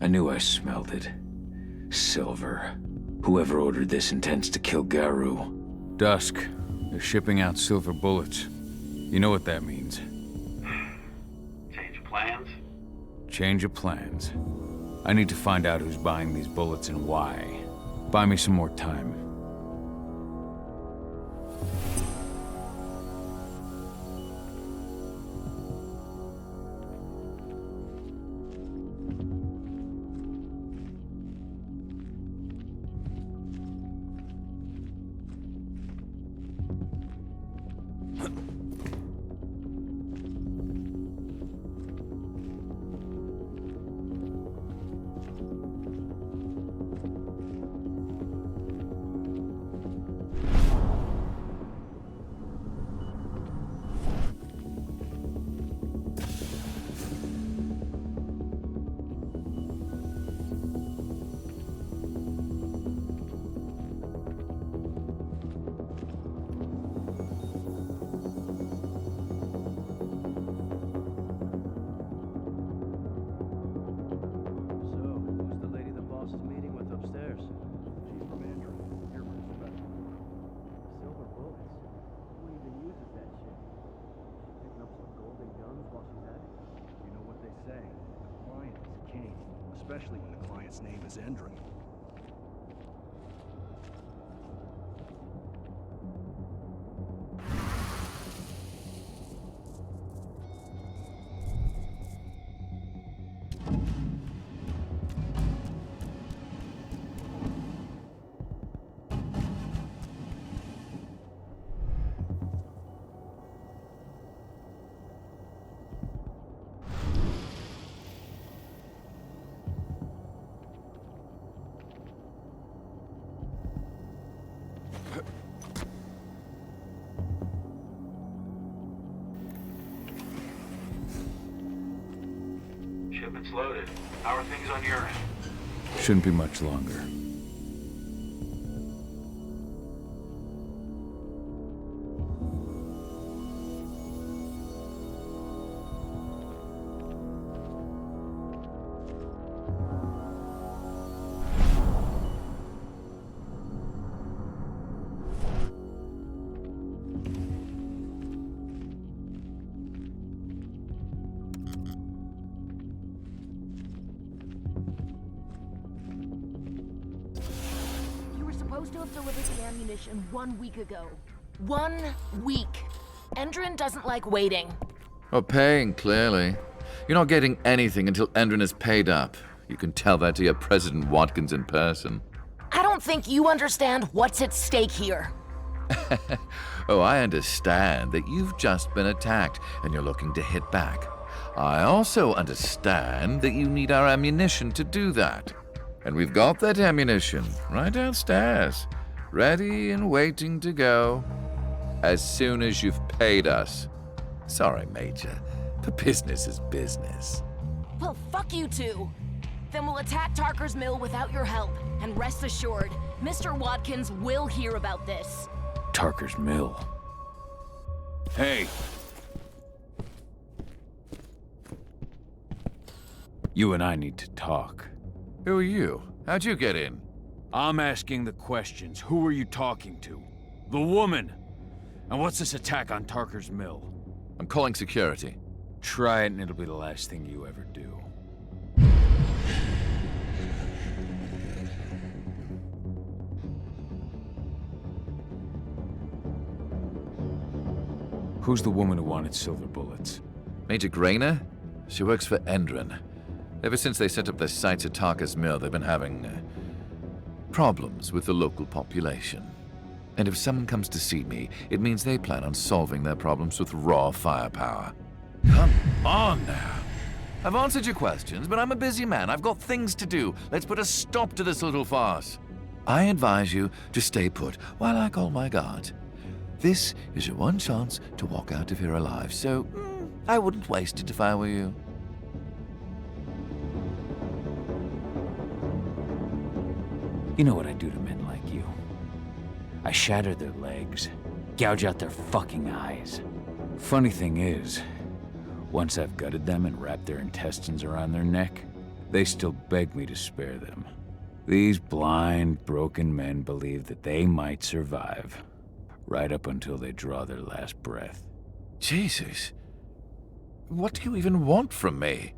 I knew I smelled it. Silver. Whoever ordered this intends to kill Garou. Dusk. They're shipping out silver bullets. You know what that means. Change of plans? Change of plans. I need to find out who's buying these bullets and why. Buy me some more time. Especially when the client's name is Endron. Shipment's loaded. How are things on your end? Shouldn't be much longer. Supposed to have delivered the ammunition 1 week ago. 1 week. Endron doesn't like waiting. Well, paying, clearly. You're not getting anything until Endron is paid up. You can tell that to your President Watkins in person. I don't think you understand what's at stake here. Oh, I understand that you've just been attacked and you're looking to hit back. I also understand that you need our ammunition to do that. And we've got that ammunition right downstairs, ready and waiting to go, as soon as you've paid us. Sorry, Major, but business is business. Well, fuck you two. Then we'll attack Tarker's mill without your help. And rest assured, Mr. Watkins will hear about this. Tarker's mill. Hey! You and I need to talk. Who are you? How'd you get in? I'm asking the questions. Who are you talking to? The woman! And what's this attack on Tarker's mill? I'm calling security. Try it and it'll be the last thing you ever do. Who's the woman who wanted silver bullets? Major Grainer? She works for Endron. Ever since they set up their sights at Tarker's mill, they've been having problems with the local population. And if someone comes to see me, it means they plan on solving their problems with raw firepower. Come on now. I've answered your questions, but I'm a busy man. I've got things to do. Let's put a stop to this little farce. I advise you to stay put while I call my guard. This is your one chance to walk out of here alive, so I wouldn't waste it if I were you. You know what I do to men like you. I shatter their legs, gouge out their fucking eyes. Funny thing is, once I've gutted them and wrapped their intestines around their neck, They still beg me to spare them. These blind, broken men believe that they might survive, right up until they draw their last breath. Jesus. What do you even want from me?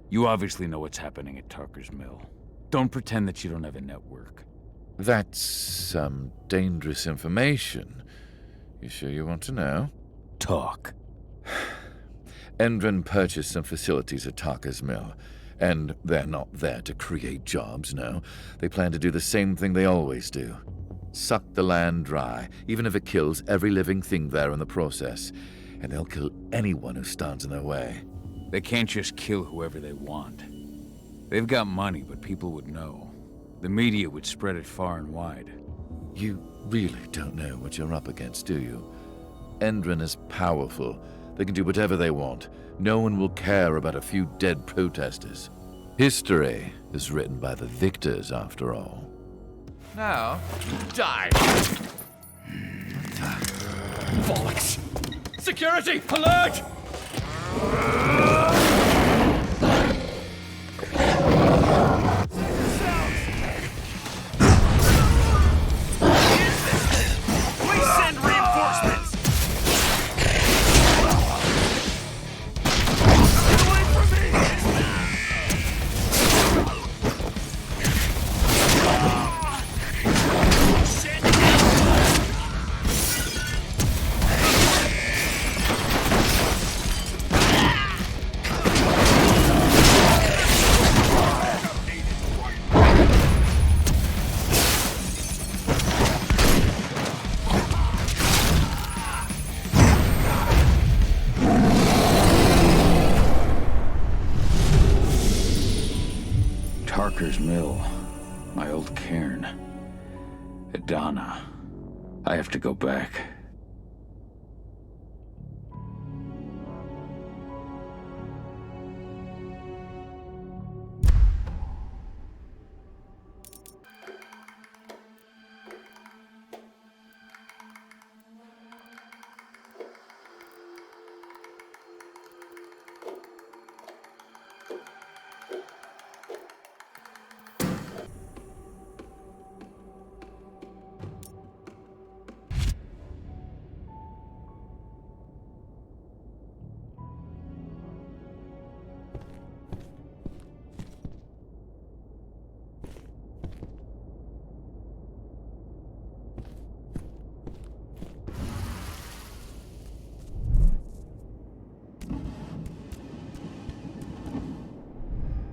You obviously know what's happening at Tarker's Mill. Don't pretend that you don't have a network. That's some dangerous information. You sure you want to know? Talk. Endron purchased some facilities at Tarker's Mill, and they're not there to create jobs, no. They plan to do the same thing they always do. Suck the land dry, even if it kills every living thing there in the process. And they'll kill anyone who stands in their way. They can't just kill whoever they want. They've got money, but people would know. The media would spread it far and wide. You really don't know what you're up against, do you? Endron is powerful. They can do whatever they want. No one will care about a few dead protesters. History is written by the victors, after all. Now, die! Bollocks! Security! Alert! Please send reinforcements! Get away from me! Tarker's Mill. My old cairn. Adana. I have to go back.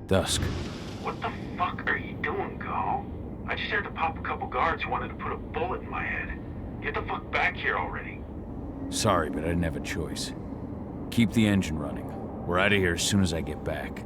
Dusk. What the fuck are you doing, Go? I just had to pop a couple guards who wanted to put a bullet in my head. Get the fuck back here already. Sorry, but I didn't have a choice. Keep the engine running. We're out of here as soon as I get back.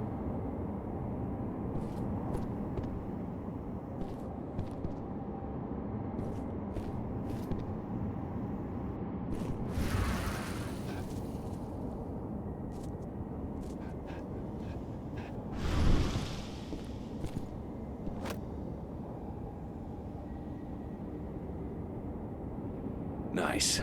Nice.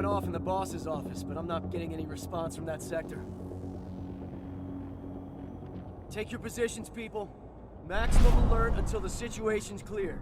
went off in the boss's office, but I'm not getting any response from that sector. Take your positions, people. Maximum alert until the situation's clear.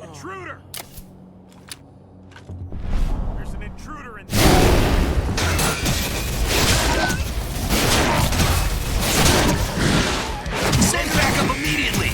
Intruder! There's an intruder in Send backup immediately!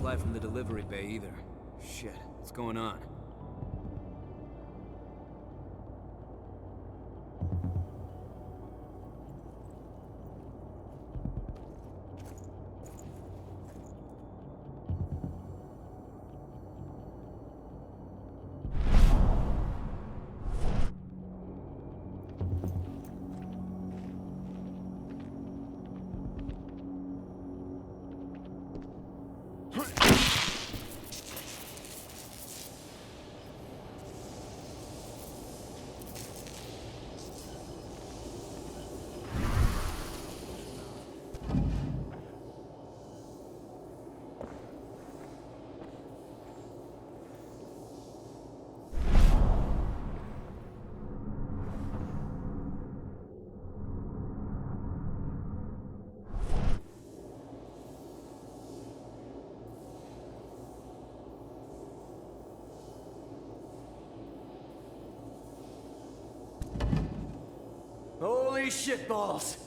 reply from the delivery bay either. Shit, what's going on? Holy shitballs!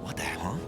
What the hell?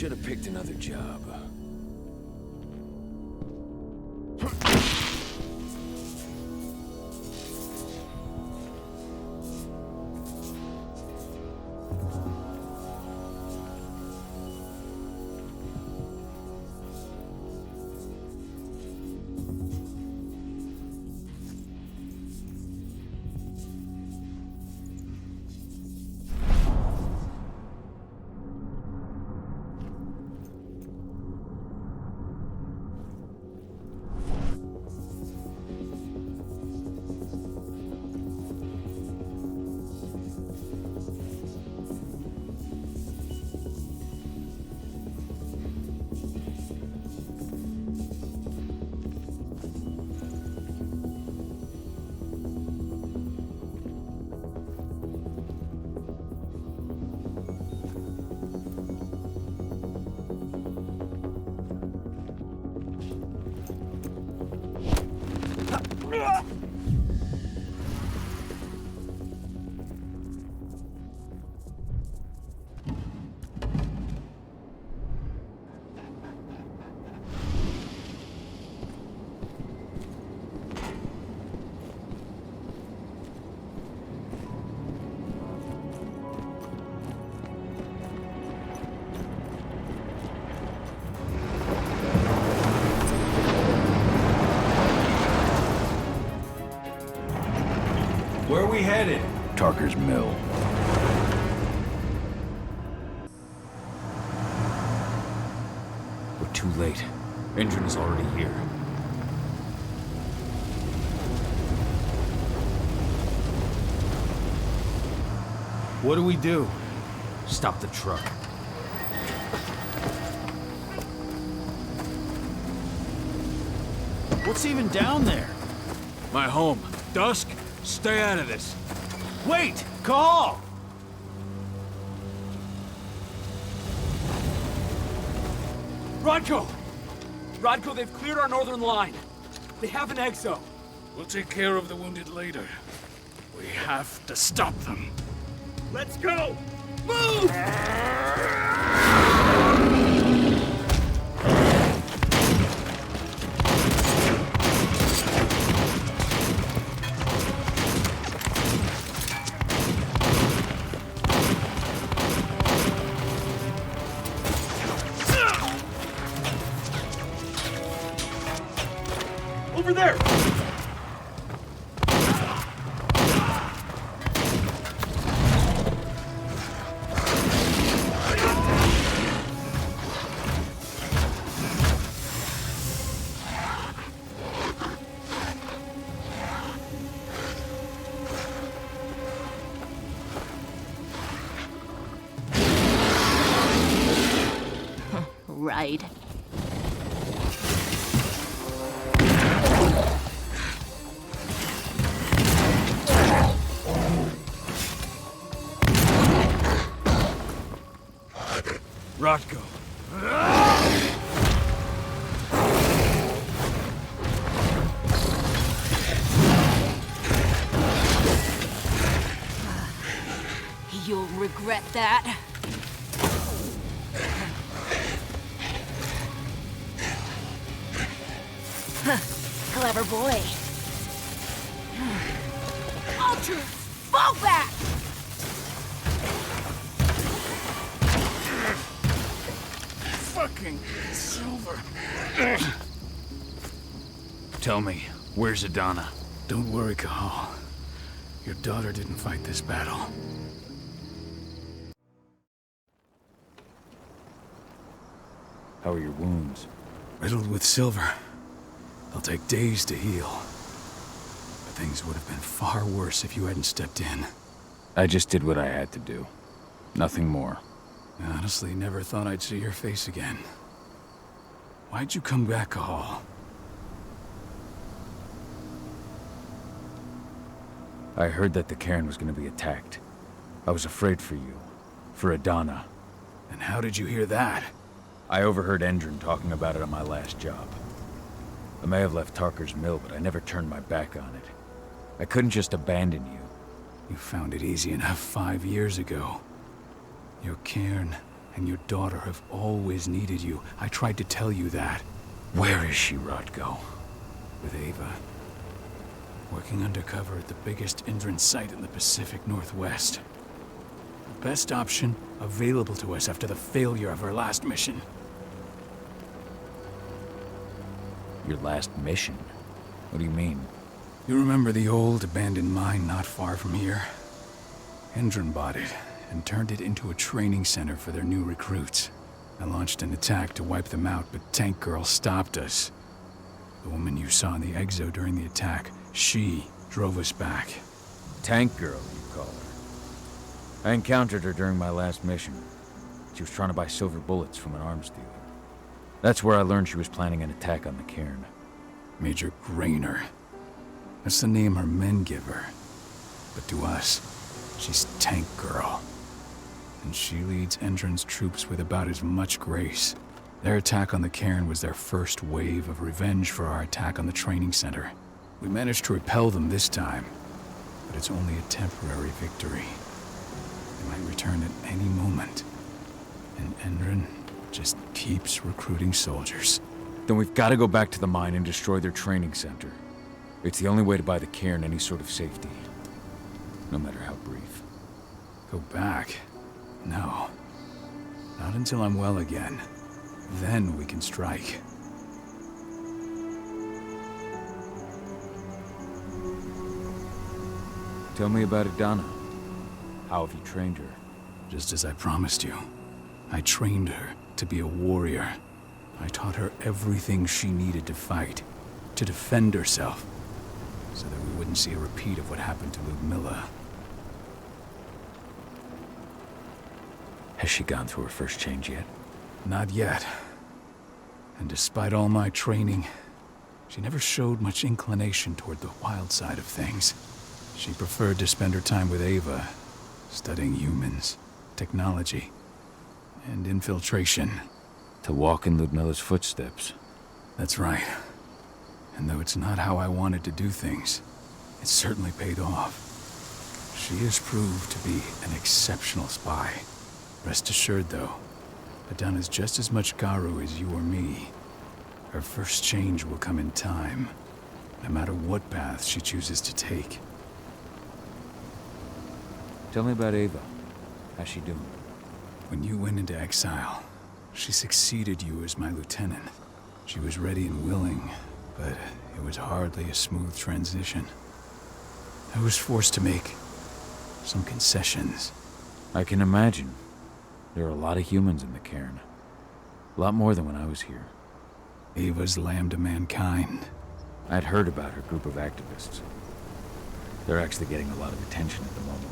should have picked another job. Where are we headed? Tarker's Mill. We're too late. Engine is already here. What do we do? Stop the truck. What's even down there? My home. Dusk, stay out of this. Wait! Call! Rodko! Rodko, they've cleared our northern line. They have an exo. We'll take care of the wounded later. We have to stop them. Let's go! Move! Over there! Right. Rodko. You'll regret that. Clever boy. Ultra, fall back! Fucking Silver. Tell me, where's Adana? Don't worry, Cahal. Your daughter didn't fight this battle. How are your wounds? Riddled with silver. They'll take days to heal. But things would have been far worse if you hadn't stepped in. I just did what I had to do. Nothing more. I honestly never thought I'd see your face again. Why'd you come back, Cahal? I heard that the cairn was going to be attacked. I was afraid for you. For Adana. And how did you hear that? I overheard Endron talking about it on my last job. I may have left Tarker's Mill, but I never turned my back on it. I couldn't just abandon you. You found it easy enough 5 years ago. Your cairn, and your daughter have always needed you. I tried to tell you that. Where is she, Rodko? With Ava. Working undercover at the biggest Indran site in the Pacific Northwest. The best option available to us after the failure of our last mission. Your last mission? What do you mean? You remember the old abandoned mine not far from here? Indran bought it and turned it into a training center for their new recruits. I launched an attack to wipe them out, but Tank Girl stopped us. The woman you saw in the exo during the attack, she drove us back. Tank Girl, you call her. I encountered her during my last mission. She was trying to buy silver bullets from an arms dealer. That's where I learned she was planning an attack on the cairn. Major Grainer. That's the name her men give her. But to us, she's Tank Girl. And she leads Endron's troops with about as much grace. Their attack on the cairn was their first wave of revenge for our attack on the training center. We managed to repel them this time, but it's only a temporary victory. They might return at any moment. And Endron just keeps recruiting soldiers. Then we've got to go back to the mine and destroy their training center. It's the only way to buy the cairn any sort of safety. No matter how brief. Go back? No. Not until I'm well again. Then we can strike. Tell me about Adana. How have you trained her? Just as I promised you. I trained her to be a warrior. I taught her everything she needed to fight, to defend herself, so that we wouldn't see a repeat of what happened to Ludmilla. Has she gone through her first change yet? Not yet. And despite all my training, she never showed much inclination toward the wild side of things. She preferred to spend her time with Ava, studying humans, technology, and infiltration. To walk in Ludmilla's footsteps. That's right. And though it's not how I wanted to do things, it certainly paid off. She has proved to be an exceptional spy. Rest assured, though, Adana's just as much Garu as you or me. Her first change will come in time, no matter what path she chooses to take. Tell me about Ava. How's she doing? When you went into exile, she succeeded you as my lieutenant. She was ready and willing, but it was hardly a smooth transition. I was forced to make some concessions. I can imagine. There are a lot of humans in the cairn. A lot more than when I was here. Ava's lamb to mankind. I'd heard about her group of activists. They're actually getting a lot of attention at the moment.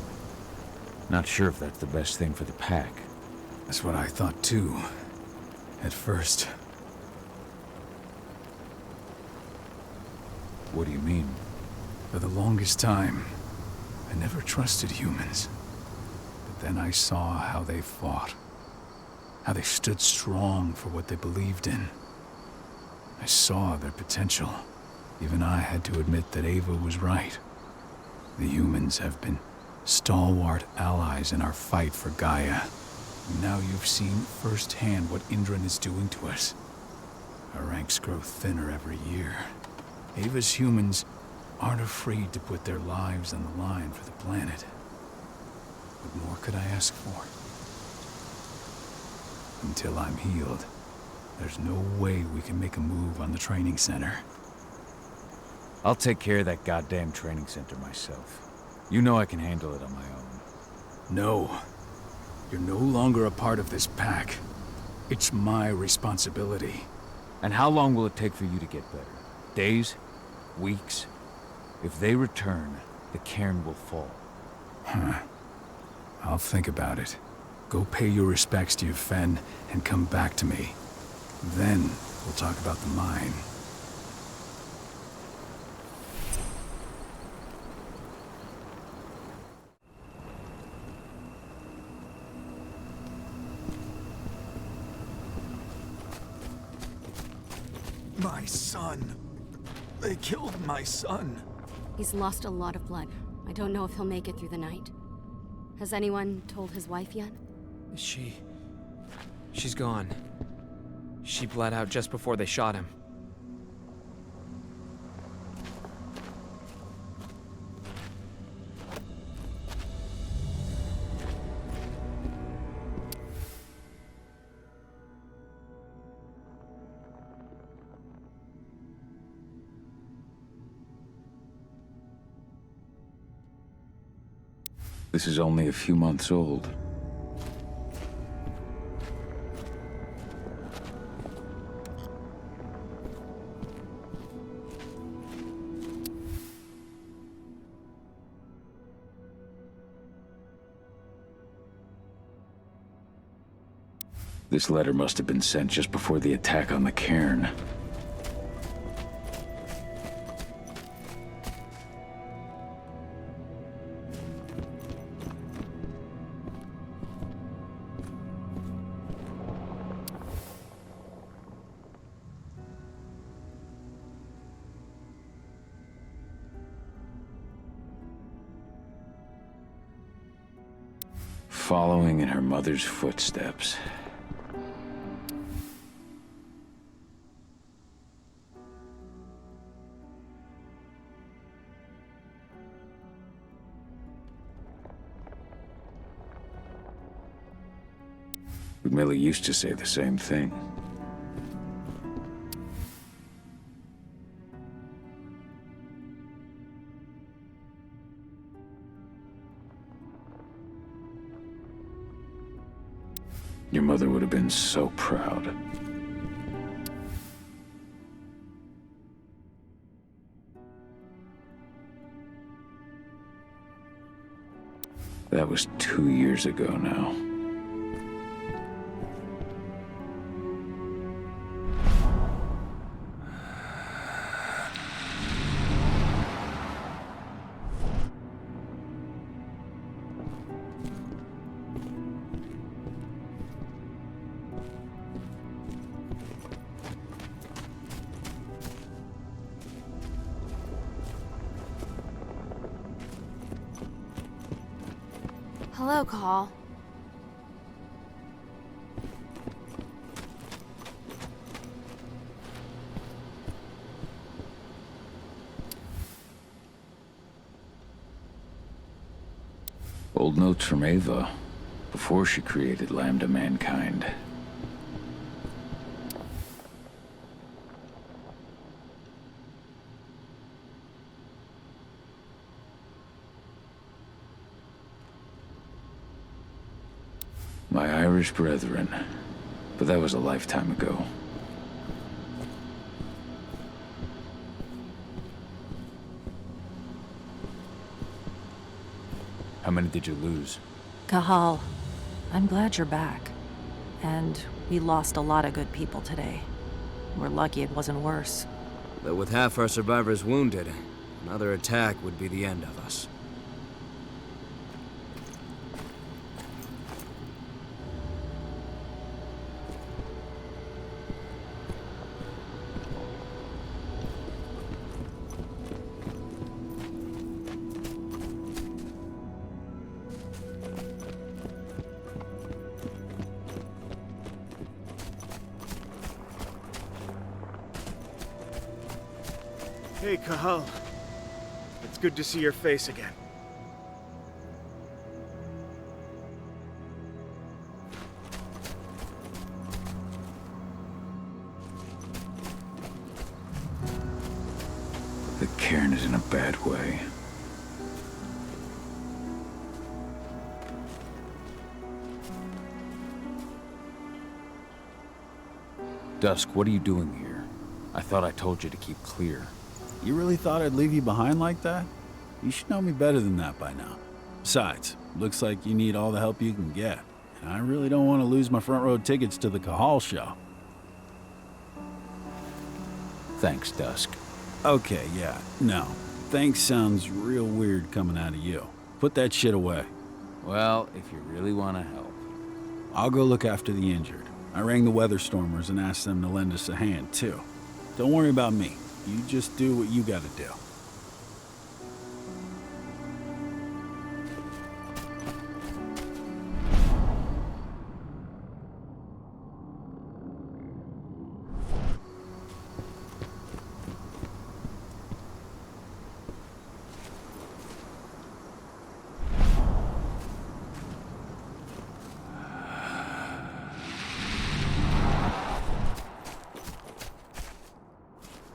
Not sure if that's the best thing for the pack. That's what I thought too, at first. What do you mean? For the longest time, I never trusted humans. But then I saw how they fought. How they stood strong for what they believed in. I saw their potential. Even I had to admit that Ava was right. The humans have been stalwart allies in our fight for Gaia. Now you've seen firsthand what Indran is doing to us. Our ranks grow thinner every year. Ava's humans aren't afraid to put their lives on the line for the planet. What more could I ask for? Until I'm healed, there's no way we can make a move on the training center. I'll take care of that goddamn training center myself. You know I can handle it on my own. No. You're no longer a part of this pack. It's my responsibility. And how long will it take for you to get better? Days? Weeks? If they return, the cairn will fall. Huh. I'll think about it. Go pay your respects to Ifen and come back to me. Then we'll talk about the mine. My son. They killed my son. He's lost a lot of blood. I don't know if he'll make it through the night. Has anyone told his wife yet? She She's gone. She bled out just before they shot him. This is only a few months old. This letter must have been sent just before the attack on the cairn. Following in her mother's footsteps. Millie used to say the same thing. Your mother would have been so proud. That was 2 years ago now. Hello, Call. Old notes from Ava, before she created Lambda Mankind. My Irish brethren, but that was a lifetime ago. How many did you lose? Cahal, I'm glad you're back. And we lost a lot of good people today. We're lucky it wasn't worse. But with half our survivors wounded, another attack would be the end of us. Hey, Cahal. It's good to see your face again. The cairn is in a bad way. Dusk, what are you doing here? I thought I told you to keep clear. You really thought I'd leave you behind like that? You should know me better than that by now. Besides, looks like you need all the help you can get. And I really don't want to lose my front row tickets to the Cahal show. Thanks, Dusk. Okay, yeah, no. Thanks sounds real weird coming out of you. Put that shit away. Well, if you really want to help. I'll go look after the injured. I rang the Weatherstormers and asked them to lend us a hand, too. Don't worry about me. You just do what you gotta do.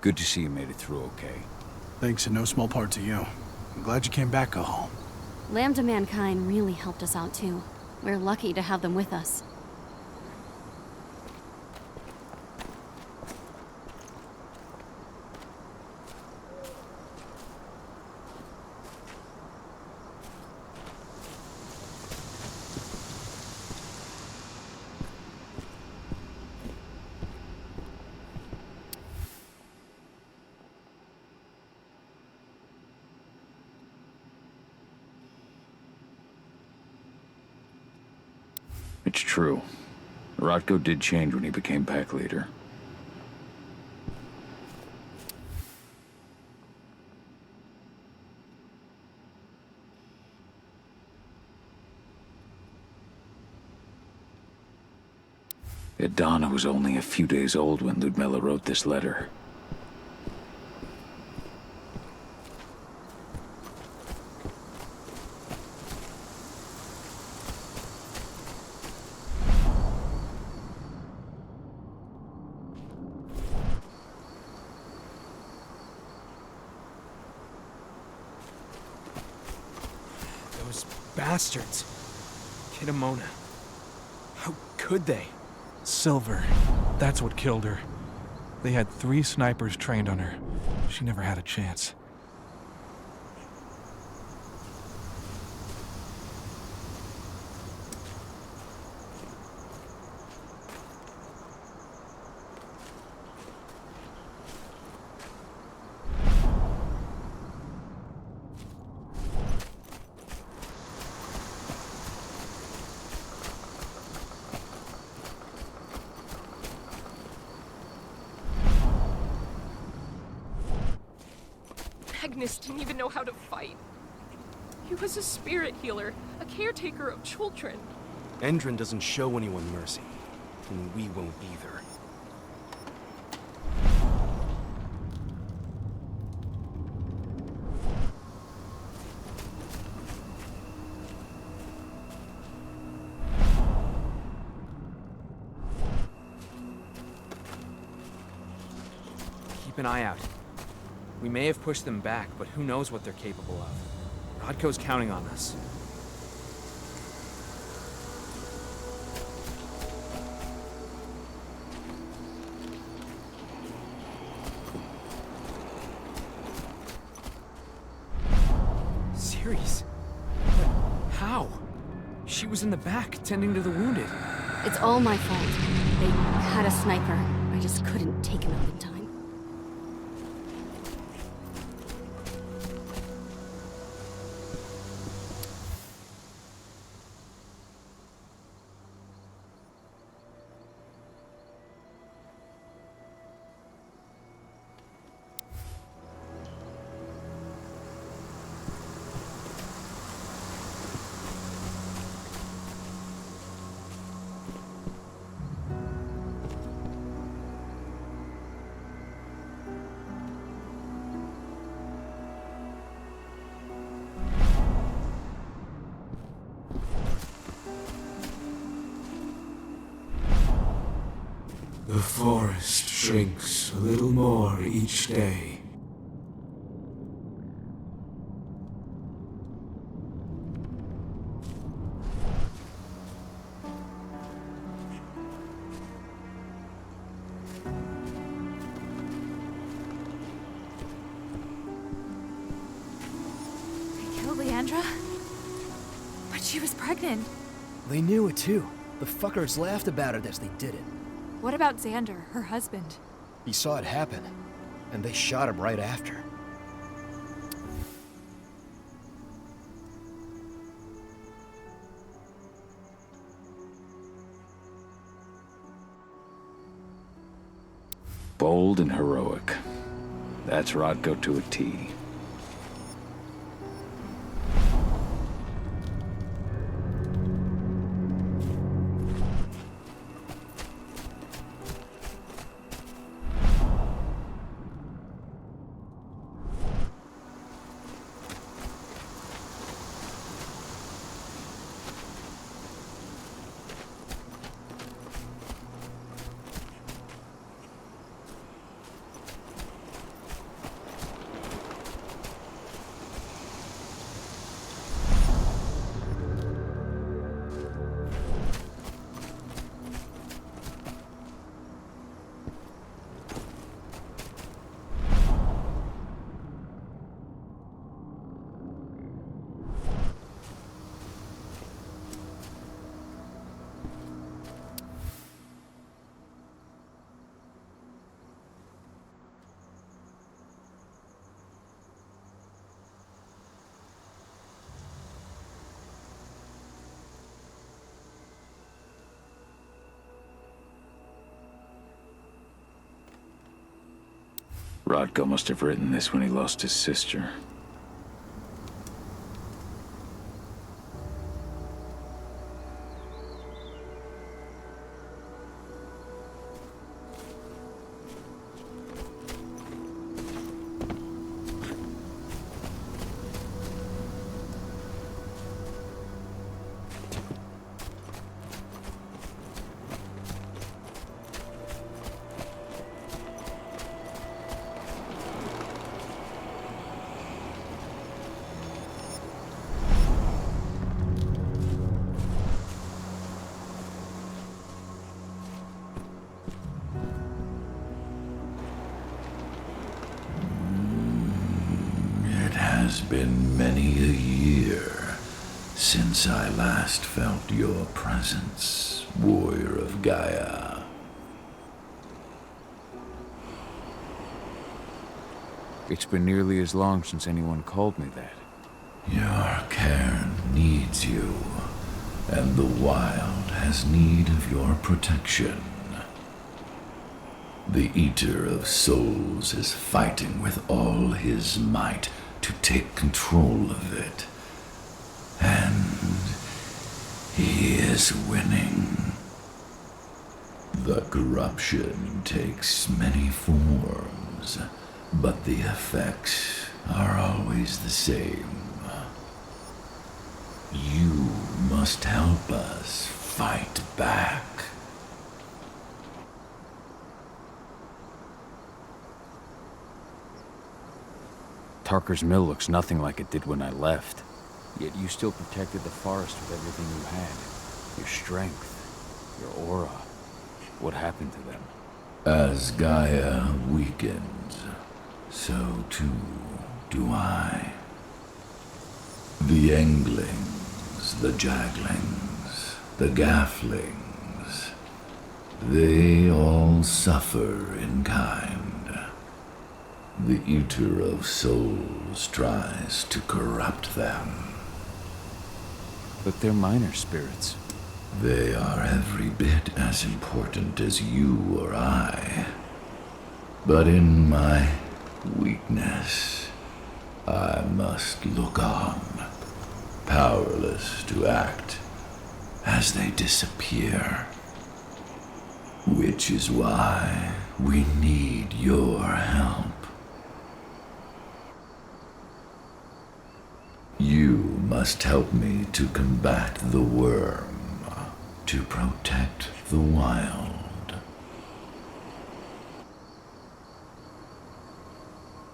Good to see you made it through okay. Thanks in no small part to you. I'm glad you came back, Cahal. Lambda Mankind really helped us out too. We're lucky to have them with us. It's true. Rodko did change when he became pack leader. Donna was only a few days old when Ludmilla wrote this letter. Those bastards. Kitamona. How could they? Silver. That's what killed her. They had 3 snipers trained on her. She never had a chance. Magnus didn't even know how to fight. He was a spirit healer, a caretaker of children. Endron doesn't show anyone mercy, and we won't either. Keep an eye out. We may have pushed them back, but who knows what they're capable of. Rodko's counting on us. Ceres? But how? She was in the back, tending to the wounded. It's all my fault. They had a sniper. I just couldn't take him out in time. The forest shrinks a little more each day. They killed Leandra? But she was pregnant. They knew it too. The fuckers laughed about it as they did it. What about Xander, her husband? He saw it happen, and they shot him right after. Bold and heroic. That's Rodko to a T. Rodko must have written this when he lost his sister. It has been many a year since I last felt your presence, warrior of Gaia. It's been nearly as long since anyone called me that. Your cairn needs you, and the wild has need of your protection. The Eater of Souls is fighting with all his might to take control of it. And he is winning. The corruption takes many forms, but the effects are always the same. You must help us fight back. Tarker's Mill looks nothing like it did when I left. Yet you still protected the forest with everything you had. Your strength, your aura. What happened to them? As Gaia weakens, so too do I. The Englings, the Jaglings, the Gafflings, they all suffer in kind. The Eater of Souls tries to corrupt them. But they're minor spirits. They are every bit as important as you or I. But in my weakness, I must look on, powerless to act as they disappear. Which is why we need your help. You must help me to combat the worm, to protect the wild.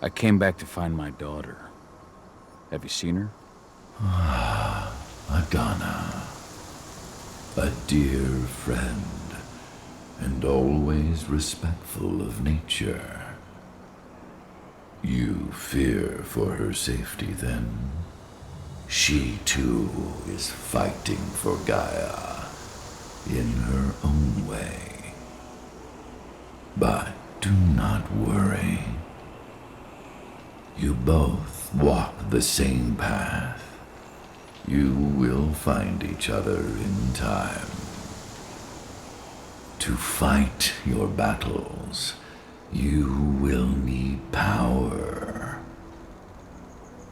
I came back to find my daughter. Have you seen her? Adana, a dear friend, and always respectful of nature. You fear for her safety, then? She, too, is fighting for Gaia in her own way. But do not worry. You both walk the same path. You will find each other in time. To fight your battles, you will need power.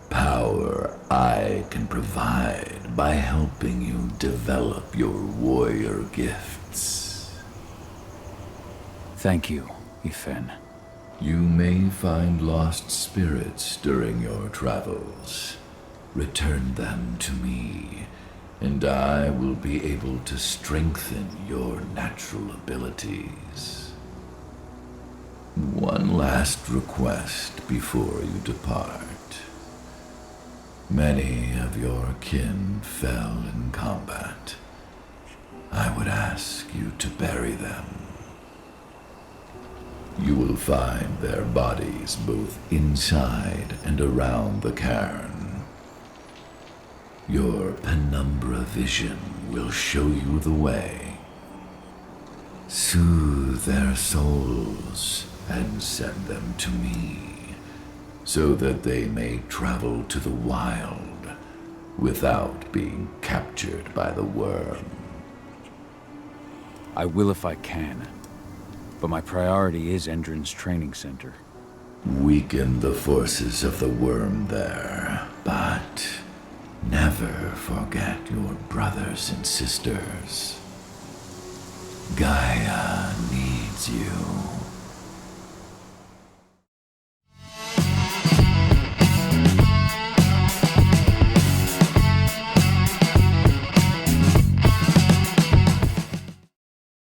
Power I can provide by helping you develop your warrior gifts. Thank you, Ifen. You may find lost spirits during your travels. Return them to me, and I will be able to strengthen your natural abilities. One last request before you depart. Many of your kin fell in combat. I would ask you to bury them. You will find their bodies both inside and around the cairn. Your penumbra vision will show you the way. Soothe their souls and send them to me, so that they may travel to the wild without being captured by the worm. I will if I can, but my priority is Endron's training center. Weaken the forces of the worm there, but never forget your brothers and sisters. Gaia needs you.